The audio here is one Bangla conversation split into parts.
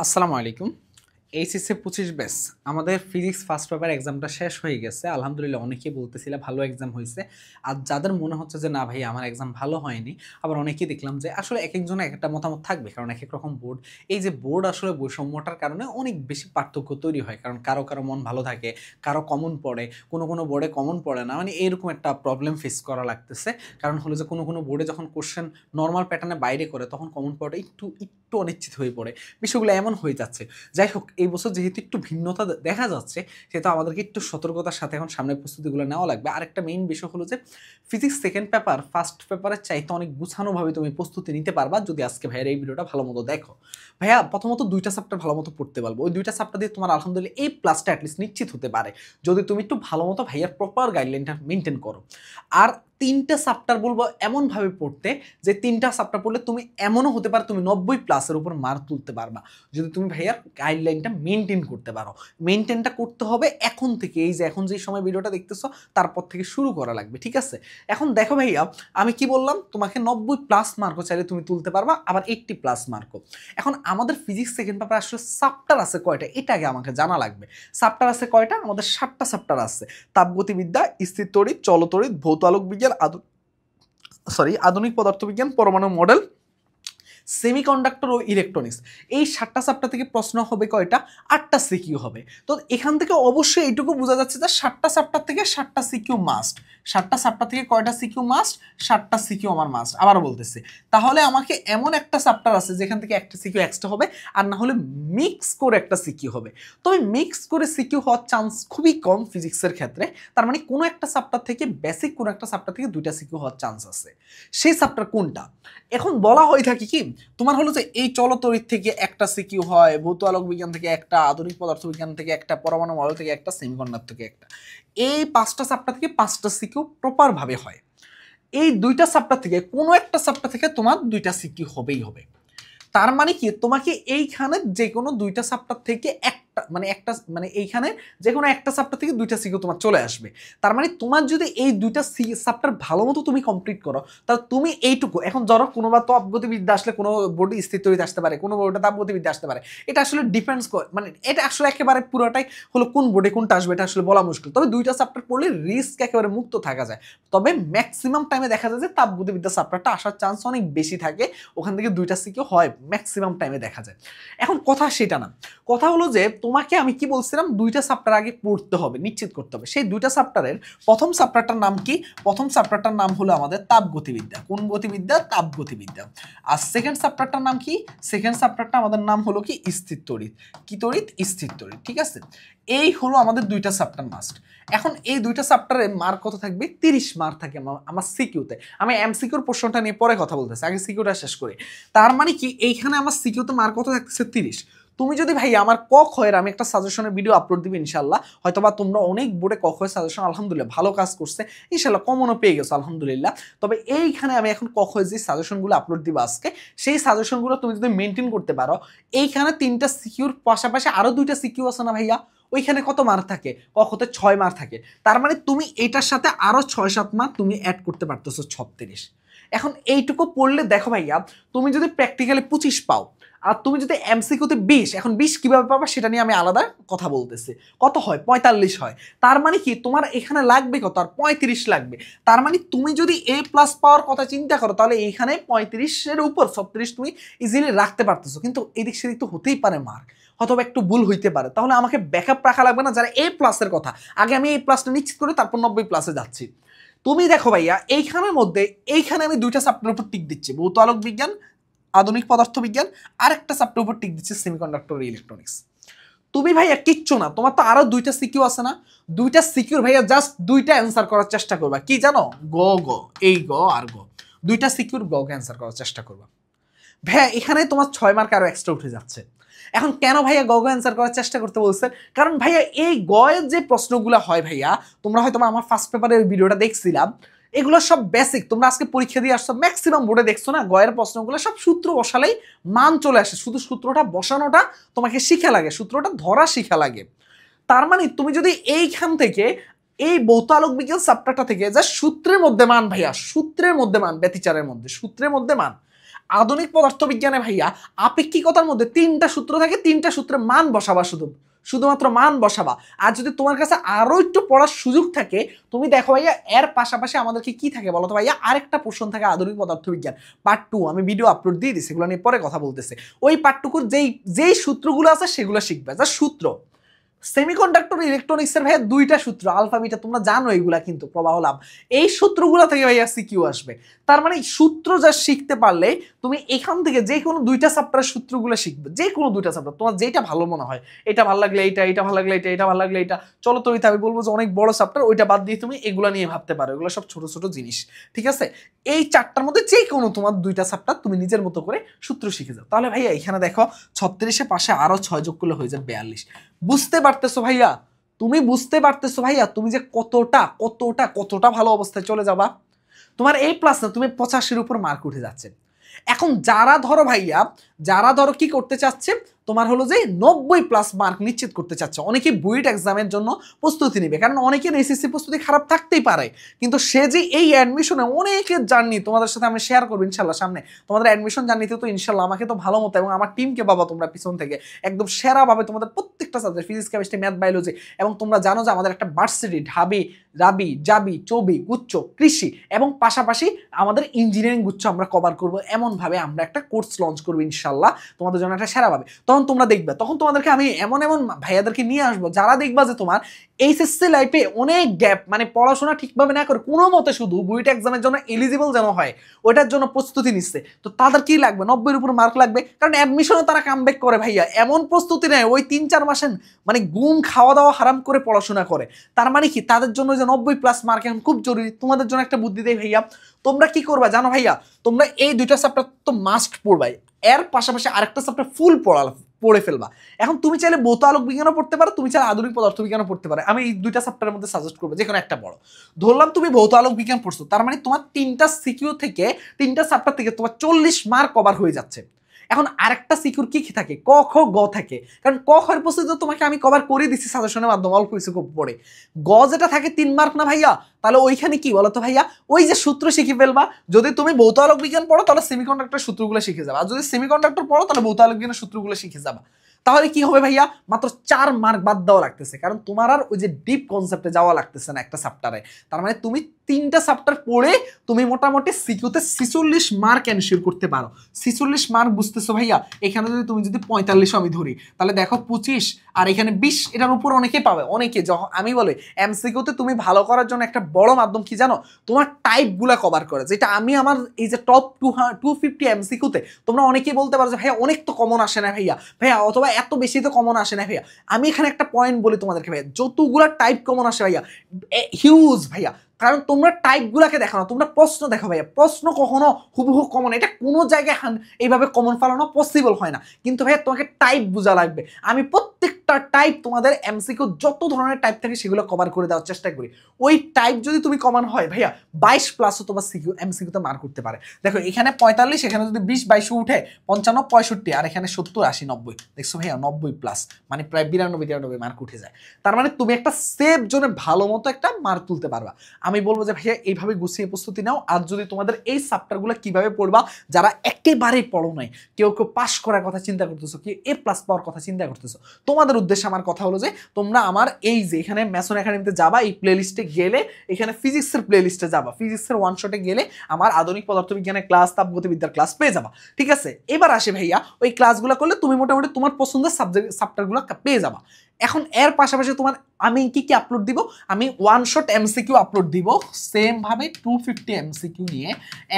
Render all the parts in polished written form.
আসসালামু আলাইকুম। এইচএসসি 25 ব্যাচ আমাদের ফিজিক্স ফার্স্ট পেপার এক্সামটা শেষ হয়ে গেছে। আলহামদুলিল্লাহ অনেকেই বলতেছিল ভালো এক্সাম হইছে। আর যাদের মনে হচ্ছে যে না ভাই আমার এক্সাম ভালো হয়নি, আবার অনেকেই দেখলাম যে আসলে একেকজনের একেকটা মতামত থাকবে। কারণ একেক রকম বোর্ড। এই যে বোর্ড আসলে বৈষম্যটার কারণে অনেক বেশি পার্থক্য তৈরি হয়। কারণ কারো মন ভালো থাকে, কারো কমন পড়ে, কোনো বোর্ডে কমন পড়ে না। মানে এরকম একটা প্রবলেম ফেস করা লাগতেছে। কারণ হলো যে কোনো বোর্ডে যখন কোয়েশ্চেন নরমাল প্যাটার্নে বাইরে করে তখন কমন পড়াটা একটু অনিশ্চিত হয়ে পড়ে। বিষয়গুলো এমন হয়ে যাচ্ছে। যাই হোক, এই বছর যেহেতু একটু ভিন্নতা দেখা যাচ্ছে, সেহেতু আমাদেরকে একটু সতর্কতার সাথে এখন সামনের প্রস্তুতিগুলো নেওয়া লাগবে। আরেকটা মেইন বিষয় হলো যে ফিজিক্স সেকেন্ড পেপার ফার্স্ট পেপারের চাইতে অনেক গুছানোভাবে তুমি প্রস্তুতি নিতে পারবা যদি আজকে ভাইয়ের এই ভিডিওটা ভালো মতো দেখো। ভাইয়া প্রথমত দুইটা চ্যাপ্টার ভালো মতো পড়তে পারবো, ওই দুইটা চ্যাপ্টার দিয়ে তোমার আলহামদুলিল্লাহ এই প্লাসটা অ্যাটলিস্ট নিশ্চিত হতে পারে যদি তুমি একটু ভালো মতো ভাইয়ার প্রপার গাইডলাইনটা মেনটেন করো। আর তিনটা চ্যাপ্টার বলবো এমনভাবে পড়তে যে তিনটা চ্যাপ্টার পড়লে তুমি এমনও হতে পারে তুমি 90+ উপর মার্ক তুলতে পারবা যদি তুমি ভাইয়ার গাইডলাইনটা মেনটেন করতে পারো। মেনটেনটা করতে হবে এখন থেকে, এই যে এখন যে সময় ভিডিওটা দেখতেছো তারপর থেকে শুরু করা লাগবে, ঠিক আছে? এখন দেখো ভাইয়া, আমি কি বললাম, তোমাকে 90+ মার্কও চাইলে তুমি তুলতে পারবা, আবার 80+ মার্কও। এখন আমাদের ফিজিক্স সেকেন্ড পেপার আসলে চ্যাপ্টার আছে কয়টা এটা আগে আমাকে জানা লাগবে। চ্যাপ্টার আছে কয়টা? আমাদের 7টা চ্যাপ্টার আছে। তাপগতিবিদ্যা, স্থির তড়িৎ, চলতড়িৎ, ভৌত আলোক বিজ্ঞান, আধুনিক পদার্থবিজ্ঞান, পরমাণু মডেল, সেমিকন্ডাক্টর ও ইলেকট্রনিক্স। এই 7টা চ্যাপ্টার থেকে প্রশ্ন হবে কয়টা? 8টা সিকিউ হবে। তো এখান থেকে অবশ্যই এইটুকু বোঝা যাচ্ছে যে 7টা চ্যাপ্টার থেকে 7টা সিকিউ মাস্ট। 7টা চ্যাপ্টার থেকে কয়টা সিকিউ মাস্ট? 7টা সিকিউ আমার মাস্ট। আবার বলতেছি, তাহলে আমাকে এমন একটা চ্যাপ্টার আছে যেখান থেকে একটা সিকিউ এক্সট্রা হবে, আর না হলে মিক্স করে একটা সিকিউ হবে। তবে মিক্স করে সিকিউ হওয়ার চান্স খুবই কম ফিজিক্সের ক্ষেত্রে। তার মানে কোনো একটা চ্যাপ্টার থেকে বেসিক কোনো একটা চ্যাপ্টার থেকে দুইটা সিকিউ হওয়ার চান্স আছে। সেই চ্যাপ্টার কোনটা? এখন বলা হয়ে থাকে কি, তোমার হলো যে এই চলতড়িৎ থেকে একটা সিকিউ হয়, ভৌত আলোক বিজ্ঞান থেকে একটা, আধুনিক পদার্থবিজ্ঞান থেকে একটা, পরমাণু মডেল থেকে একটা, সেমিকন্ডাক্টর থেকে একটা। এই 5টা চ্যাপ্টার থেকে 5টা সিকিউ প্রপার ভাবে হয়। এই দুইটা চ্যাপ্টার থেকে কোনো একটা চ্যাপ্টার থেকে তোমার দুইটা সিকিউ হবেই হবে। তার মানে কি, তোমাকে এইখানে যে কোনো দুইটা চ্যাপ্টার থেকে একটা এইখানে যে কোনো একটা চ্যাপ্টার থেকে দুইটা সিকিউ তোমার চলে আসবে। তার মানে তোমার যদি এই দুইটা চ্যাপ্টার ভালো মতো তুমি কমপ্লিট করো, তাহলে তুমি এইটুকু, এখন ধরো কোনোবার তাপগতিবিদ্যা আসলে কোনো বোর্ডে স্থির তড়িৎ আসতে পারে, কোনো বোর্ডে তাপগতিবিদ্যা আসতে পারে। এটা আসলে ডিফেন্স করে, মানে এটা আসলে একেবারে পুরোটাই হলো কোন বোর্ডে কোনটা আসবে এটা আসলে বলা মুশকিল। তবে দুইটা চ্যাপ্টার পড়লে রিস্ক একেবারে মুক্ত থাকা যায়। তবে ম্যাক্সিমাম টাইমে দেখা যায় যে তাপগতিবিদ্যা চ্যাপ্টারটা আসার চান্স অনেক বেশি থাকে, ওখান থেকে দুইটা সিকিউ হয় ম্যাক্সিমাম টাইমে দেখা যায়। এখন কথা সেটা না, কথা হলো যে তোমাকে আমি কি বলছিলাম, দুইটা চ্যাপ্টার আগে পড়তে হবে, নিশ্চিত করতে হবে। সেই দুইটা চ্যাপ্টারের প্রথম চ্যাপ্টারটার নাম কি? প্রথম চ্যাপ্টারটার নাম হলো আমাদের তাপগতিবিদ্যা। কোন গতিবিদ্যা? তাপগতিবিদ্যা। আর সেকেন্ড চ্যাপ্টারটার নাম কি? সেকেন্ড চ্যাপ্টারটা আমাদের নাম হলো কি? স্থির তড়িৎ। কি তড়িৎ? স্থির তড়িৎ, ঠিক আছে? এই হলো আমাদের দুইটা চ্যাপ্টার মাস্ট। এখন এই দুইটা চ্যাপ্টারে মার্ক কত থাকবে? 30 মার্ক থাকে আমার সিকিউতে। আমি এমসিকিউর প্রশ্নটা নিয়ে পরে কথা বলতেছি, আগে সিকিউটা শেষ করি। তার মানে কি, এইখানে আমার সিকিউতে মার্ক কত থাকতেছে? 30। তুমি যদি ভাই আমার ক খয়ের, আমি একটা সাজেশনের ভিডিও আপলোড দিবি ইনশাল্লাহ, হয়তোবা তোমরা অনেক বোর্ডে ক খয়ের সাজেশন আলহামদুলিল্লাহ ভালো কাজ করছে, ইনশাল্লাহ কমনও পেয়ে গেছো আলহামদুলিল্লাহ। তবে এইখানে আমি এখন ক খয়ের যে সাজেশনগুলো আপলোড দিব আজকে, সেই সাজেশনগুলো তুমি যদি মেনটেন করতে পারো, এইখানে 3টা সিকিউর পাশাপাশি আরো 2টা সিকিউ আছে না ভাইয়া, ওইখানে কত মার্ক থাকে? কখতে 6 মার্ক থাকে। তার মানে তুমি এটার সাথে আরো 6-7 মার্ক তুমি অ্যাড করতে পারতেছো, 36। এখন এইটুকু পড়লে দেখো ভাইয়া, তুমি যদি প্র্যাকটিক্যালি 25 পাও আর তুমি যদি এমসিকিউতে 20, এখন 20 কিভাবে পাবা সেটা নিয়ে আমি আলাদা কথা বলতেছি। কত হয়? 45 হয়। তার মানে কি, তোমার এখানে লাগবে কত? আর 35 লাগবে। তার মানে তুমি যদি এ প্লাস পাওয়ার কথা চিন্তা করো, তাহলে এইখানে 35-এর উপর 36 তুমি ইজিলি রাখতে পারতেছো। কিন্তু এদিক সেদিক তো হতেই পারে মার্ক, অথবা একটু ভুল হইতে পারে। তাহলে আমাকে ব্যাকআপ রাখা লাগবে না? যারা এ প্লাসের কথা, আগে আমি এই প্লাসটা নিশ্চিত করে তারপর 90+ যাচ্ছি। তুমি দেখো ভাইয়া, এইখানের মধ্যে এইখানে আমি দুইটা চ্যাপ্টারের উপর টিক দিচ্ছি, ভৌত আলোক বিজ্ঞান, আধুনিক পদার্থবিজ্ঞান, আর একটা চ্যাপ্টার উপর টিক দিচ্ছে সেমিকন্ডাক্টর ইলেকট্রনিক্স। তুমি ভাইয়া কিচ্ছু না, তোমার তো আরো দুইটা সিকিউ আছে না? দুইটা সিকিউর ভাইয়া জাস্ট দুইটা অ্যান্সার করার চেষ্টা করবা। কি জানো? গ গ, এই গ আর গ, দুইটা সিকিউর গ অ্যান্সার করার চেষ্টা করবা। ভাইয়া এখানে তোমার 6 মার্ক আরো এক্সট্রা উঠে যাচ্ছে। এখন কেন ভাইয়া গ গ অ্যান্সার করার চেষ্টা করতে বলছেন? কারণ ভাইয়া এই গয়ের যে প্রশ্নগুলো হয় ভাইয়া, তোমরা হয়তো আমার ফার্স্ট পেপারের ভিডিওটা দেখছিলাম, এগুলো সব বেসিক। তোমরা আজকে পরীক্ষা দিয়ে আসছো, ম্যাক্সিমাম বোর্ডে দেখছো না, গয়ের প্রশ্নগুলো সব সূত্র বসালেই মান চলে আসে। শুধু সূত্রটা বসানোটা তোমাকে শিখা লাগে, সূত্রটা ধরা শিখা লাগে। তার মানে তুমি যদি এইখান থেকে এই ভৌত আলোক বিজ্ঞান চ্যাপ্টারটা থেকে যা সূত্রের মধ্যে মান ভাইয়া, সূত্রের মধ্যে মান, ব্যতিচারের মধ্যে সূত্রের মধ্যে মান, আধুনিক পদার্থবিজ্ঞানে ভাইয়া আপেক্ষিকতার মধ্যে 3টা সূত্র থাকে, 3টা সূত্রে মান বসাবা, শুধুমাত্র মান বসাবা। আর যদি তোমার কাছে আরো একটু পড়ার সুযোগ থাকে, তুমি দেখো ভাইয়া এর পাশাপাশি আমাদেরকে কি থাকে বলো তো ভাইয়া, আরেকটা পোর্শন থাকে আধুনিক পদার্থবিজ্ঞান পার্ট 2, আমি ভিডিও আপলোড দিয়ে দিই, সেগুলো নিয়ে পরে কথা বলতেছে। ওই পার্টটুকুর যেই সূত্রগুলো আছে সেগুলো শিখবে, যা সূত্র। সেমিকন্ডাক্টর ইলেকট্রনিক্সের ভাইয়া 2টা সূত্র, আলফা বিটা, তোমরা জানো এইগুলা, কিন্তু প্রবাহ লাভ, এই সূত্রগুলো থেকে ভাইয়া সিকিউ আসবে। তার মানে সূত্র যা শিখতে পারলে তুমি এখান থেকে যে কোনো 2টা চ্যাপ্টারের সূত্রগুলো শিখবে, যে কোনো 2টা চ্যাপ্টার তোমার যেটা ভালো মনে হয়, এটা ভালো লাগলে এইটা, এটা ভালো লাগলে এটা, এটা ভালো লাগলে এটা, চলো তো আমি বলবো যে অনেক বড় চ্যাপ্টার, ওইটা বাদ দিয়ে তুমি এগুলো নিয়ে ভাবতে পারো, এগুলো সব ছোট ছোট জিনিস, ঠিক আছে? এই 4টার মধ্যে যে কোনো তোমার 2টা চ্যাপ্টার তুমি নিজের মতো করে সূত্র শিখে যাও। তাহলে ভাইয়া এখানে দেখো 36-এ পাশে আরো 6 যোগ করলে হয়ে যাবে 42। বুঝতে পারতেছো ভাইয়া? তুমি বুঝতে পারতেছো ভাইয়া তুমি যে কতটা কতটা কতটা ভালো অবস্থায় চলে যাবা? তোমার A+ না, তুমি 85-এর উপর মার্ক উঠে যাচ্ছে। এখন যারা ধরো ভাইয়া, যারা ধরো কি করতে চাচ্ছে, তোমার হলো যে 90+ মার্ক নিশ্চিত করতে চাচ্ছে, অনেকে বুয়েট এক্সামের জন্য প্রস্তুতি নেবে, কারণ অনেকের এসএসসি প্রস্তুতি খারাপ থাকতেই পারে, কিন্তু সে যে এই অ্যাডমিশনে অনেকের জার্নি তোমাদের সাথে আমি শেয়ার করবো ইনশাল্লাহ সামনে। তোমাদের অ্যাডমিশন জার্নিতে তো ইনশাল্লাহ আমাকে তো ভালো মতো এবং আমার টিমকে পাবা তোমরা পিছন থেকে একদম সেরাভাবে, তোমাদের প্রত্যেকটা subject physics, chemistry, math, biology, এবং তোমরা জানো যে আমাদের একটা ভার্সিটি ঢাবি, রাবি, জাবি, চবি, গুচ্ছ, কৃষি এবং পাশাপাশি আমাদের ইঞ্জিনিয়ারিং গুচ্ছ আমরা কভার করবো, এমনভাবে আমরা একটা কোর্স লঞ্চ করবো ইনশাল্লাহ তোমাদের জন্য একটা সেরাভাবে। তখন তোমরা দেখবে, তখন তোমাদেরকে আমি এমন এমন ভাইয়াদেরকে নিয়ে আসবো যারা দেখবা যে তোমার এইচএসসি লাইফে অনেক গ্যাপ, মানে পড়াশোনা ঠিকভাবে না করে কোনো মতে শুধু বুয়েট এক্সামের জন্য এলিজিবল যেন হয় ওইটার জন্য প্রস্তুতি নিচ্ছে, তো তাদের কি লাগবে? 90-এর উপর মার্ক লাগবে, কারণ অ্যাডমিশনে তারা কামব্যাক করে ভাইয়া, এমন প্রস্তুতি নেয় ওই 3-4 মাসে, মানে ঘুম খাওয়া দাওয়া হারাম করে পড়াশোনা করে। তার মানে কি তাদের জন্য যে 90+ মার্ক এখন খুব জরুরি। তোমাদের জন্য একটা বুদ্ধি দেই ভাইয়া, তোমরা কি করবা জানো ভাইয়া, তোমরা এই 2টা চ্যাপ্টার তো মাস্ট পড়বাই, এর পাশাপাশি আরেকটা চ্যাপ্টার ফুল পড়ে ফেলবা। এখন তুমি চাইলে ভৌত আলোক বিজ্ঞানও পড়তে পারো, তুমি চাইলে আধুনিক পদার্থ বিজ্ঞানও পড়তে পারো, আমি এই 2টা চ্যাপ্টারের মধ্যে সাজেস্ট করবো যে কোনো একটা বড়। ধরলাম তুমি ভৌত আলোক বিজ্ঞান পড়ছো, তার মানে তোমার 3টা সিকিউ থেকে 3টা চ্যাপ্টার থেকে তোমার 40 মার্ক কভার হয়ে যাচ্ছে। এখন আরেকটা সিকিউর কি থাকে, ক খ গ থাকে, কারণ ক খ এর প্রস্তুতি তো তোমাকে আমি কভার করে দিচ্ছি সাজেশনের মাধ্যমে অল্প কিছু পড়ে। গ যেটা থাকে 3 মার্ক না ভাইয়া, তাহলে ওইখানে কি বলতো ভাইয়া, ওই যে সূত্র শিখে ফেলবা। যদি তুমি ভৌত আলোক বিজ্ঞান পড়ো তাহলে সেমিকন্ডাক্টর সূত্রগুলো শিখে যাবা, আর যদি সেমিকন্ডাক্টর পড়ো তাহলে ভৌত আলোক বিজ্ঞানের সূত্রগুলো শিখে যাবা। তাহলে কি হবে ভাইয়া, মাত্র 4 মার্ক বাদ দেওয়া লাগতেছে, কারণ তোমার আর ওই যে ডিপ কনসেপ্টে যাওয়া লাগতেছে না একটা চ্যাপ্টারে। তার মানে তুমি 3টা চ্যাপ্টার পড়ে তুমি মোটামুটি সিকিউতে 46 মার্ক এনশিওর করতে পারো। 46 মার্ক বুঝতেছো ভাইয়া, এখানে যদি তুমি যদি 45 আমি ধরি, তাহলে দেখো 25 আর এখানে 20, এটার উপর অনেকে পাবে। অনেকে যখন আমি বলি এমসিকিউতে তুমি ভালো করার জন্য একটা বড় মাধ্যম কি জানো, তোমার টাইপগুলা কভার করে, যেটা আমি আমার এই যে টপ 250 এমসিকিউতে তোমরা অনেকেই বলতে পারো যে ভাইয়া অনেক তো কমন আসে না ভাইয়া, অথবা এত বেশি তো কমন আসে না ভাইয়া। আমি এখানে একটা পয়েন্ট বলি তোমাদেরকে ভাইয়া, যতগুলা টাইপ কমন আসে ভাইয়া হিউজ ভাইয়া, কারণ তোমরা টাইপগুলাকে দেখো না, তোমরা প্রশ্ন দেখো ভাইয়া, প্রশ্ন কখনো হুবহু কমন, এটা কোনো জায়গায় এইভাবে কমন ফেলানো পসিবল হয় না, কিন্তু ভাইয়া তোমাকে টাইপ বোঝা লাগবে। আমি প্রত্যেকটা টাইপ তোমাদের এমসিকিউ যত ধরনের টাইপ থাকে সেগুলো কভার করে দেওয়ার চেষ্টা করি। ওই টাইপ যদি তুমি কমন হয় ভাইয়া 22+ তোমার এমসিকিউতে মার্ক করতে পারে। দেখো এখানে 45, এখানে যদি 20-22 উঠে 55, 65, আর এখানে 70, 80, 90, দেখছো ভাইয়া 90+, মানে প্রায় 92-93 মার্ক উঠে যায়। তার মানে তুমি একটা সেফ জোনে ভালো মতো একটা মার্ক তুলতে পারবা। আমি বলবো যে ভাইয়া এইভাবে গুছিয়ে প্রস্তুতি নাও। আর যদি তোমাদের এই চ্যাপ্টারগুলো কিভাবে পড়বা, যারা একেবারেই পড়ো নাই, কেউ কেউ পাস করার কথা চিন্তা করতেছো, কেউ A+ পাওয়ার কথা চিন্তা করতেছো, তোমাদের উদ্দেশ্যে আমার কথা হলো যে তোমরা আমার এই যে এখানে ম্যাসন একাডেমিতে যাবা, এই প্লেলিস্টে গেলে এখানে ফিজিক্সের প্লেলিস্টে যাবা, ফিজিক্সের ওয়ান শটে গেলে আমার আধুনিক পদার্থবিজ্ঞানের ক্লাস, তাপগতিবিদ্যার ক্লাস পেয়ে যাবা, ঠিক আছে? এবার আসে ভাইয়া, ওই ক্লাসগুলো করলে তুমি মোটামুটি তোমার পছন্দের চ্যাপ্টারগুলো পেয়ে যাবা। এখন এর পাশাপাশি তোমার আমি কি কি আপলোড দিব, আমি ওয়ান শট এমসিকিউ আপলোড দিব সেম ভাবে 250 এমসিকিউ নিয়ে,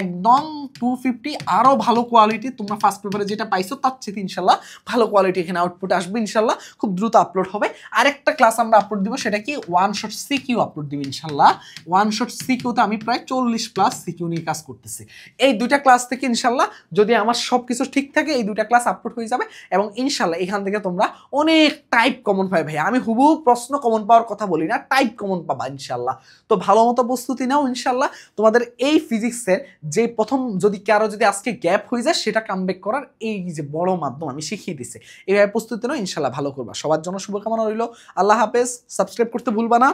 একদম 250 আরো ভালো কোয়ালিটি, তোমরা ফার্স্ট পেপারে যেটা পাইছো তার চেয়ে ইনশাল্লাহ ভালো কোয়ালিটি এখানে আউটপুট আসবে ইনশাল্লাহ, খুব দ্রুত আপলোড হবে। আরেকটা ক্লাস আমরা আপলোড দিব, সেটা কি ওয়ান শট সিকিউ আপলোড দিব ইনশাল্লাহ। ওয়ান শট সিকিউতে আমি প্রায় 40+ সিকিউ নিয়ে কাজ করতেছি। এই 2টা ক্লাস থেকে ইনশাল্লাহ যদি আমার সবকিছু ঠিক থাকে, এই 2টা ক্লাস আপলোড হয়ে যাবে, এবং ইনশাল্লাহ এখান থেকে তোমরা অনেক টাইপ কমন পাবে ভাই। আমি হুবহু প্রশ্ন কমন পাওয়ার কথা বলি না, টাইপ কমন পাবা ইনশাল্লাহ। তো ভালো মতো প্রস্তুতি নাও ইনশাল্লাহ। তোমাদের এই ফিজিক্সের যে প্রথম যদি কারো যদি আজকে গ্যাপ হয়ে যায়, সেটা কামব্যাক করার এই যে বড় মাধ্যম আমি শিখিয়ে দিচ্ছি, এইভাবে প্রস্তুতি নাও ইনশাল্লাহ, ভালো করবা। সবার জন্য শুভকামনা রইল। আল্লাহ হাফেজ। সাবস্ক্রাইব করতে ভুলবা না।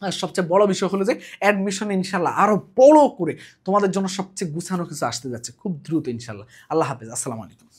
আর সবচেয়ে বড় বিষয় হলো যে অ্যাডমিশন ইনশাল্লাহ আরো বড় করে তোমাদের জন্য সবচেয়ে গুছানো কিছু আসতে যাচ্ছে খুব দ্রুত ইনশাল্লাহ। আল্লাহ হাফেজ, আসসালামু আলাইকুম।